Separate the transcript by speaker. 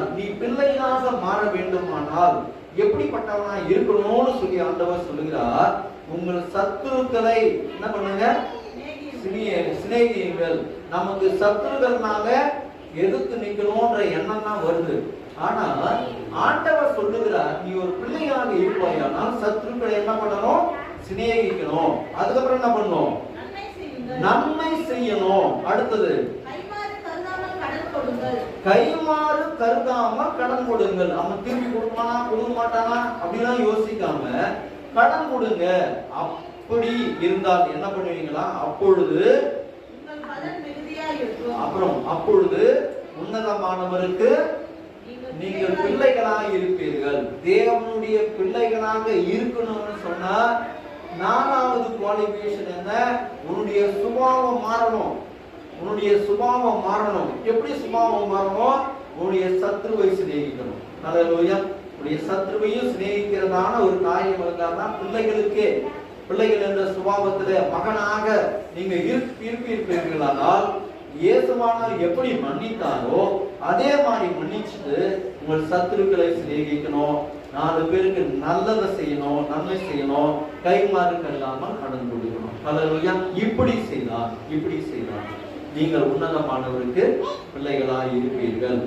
Speaker 1: சொன்னார், நீ பிள்ளையாக மாற வேண்டுமானால் எப்படிப்பட்டவனா இருக்கணும்னு சொல்லி ஆண்டவர் சொல்லுகிறார். உங்கள் சத்துருக்களை என்ன பண்ணுங்க, சிநேகியுங்கள். நமக்கு சத்துருக்கள்னால எதிர்த்து நிக்கணும்ன்ற எண்ணம் தான் வருது. ஆனா ஆண்டவர் சொல்லுகிறார், நீ ஒரு பிள்ளையாக இருப்பாயானால் சத்துருக்களை என்ன பண்ணணும், சிநேகிக்கணும். அதுக்கப்புறம் என்ன பண்ணணும், நன்மை செய்யணும். அடுத்தது கைமாறு கருதாமல் கடன் கொடுங்கள். அவன் திரும்பி கொடுப்பானா கொடுக்க மாட்டானா அப்படிலாம் யோசிக்காம கடன் கொடுங்க. அப்படி இருந்தால் என்ன பண்ணுவீங்களா, அப்பொழுது அப்புறம் அப்பொழுது உன்னதமானவருக்கு நீங்கள் பிள்ளைகளாக இருப்பீர்கள். தேவனுடைய பிள்ளைகளாக இருக்கணும்னு சொன்னா நாலாவது குவாலிஃபிகேஷன் என்ன, உன்னுடைய சுபாவம் மாறணும். உன்னுடைய சுபாவம் மாறணும். எப்படி சுபாவம் மாறணும், உன்னுடைய சத்ருவை சிநேகிக்கணும். ஹல்லேலூயா. உன்னுடைய சத்ருவையும் சிநேகிக்கிறதான ஒரு காரியம் இருந்தால்தான் பிள்ளைகளுக்கு, பிள்ளைகள் என்ற சுபாவத்திலே மகனாக நீங்க இருப்பீர்களானால் இயேசுவானவர் எப்படி மன்னித்தாரோ அதே மாதிரி மன்னிச்சுட்டு உங்கள் சத்துருக்களை சிநேகிக்கணும். 4 பேருக்கு நல்லதை செய்யணும், நன்மை செய்யணும், கைமாறு கல்லாமல் கடன் கொடுக்கணும். ஹல்லேலூயா. இப்படி செய்தால் நீங்கள் உன்னதமானவருக்கு பிள்ளைகளாய் இருப்பீர்கள்.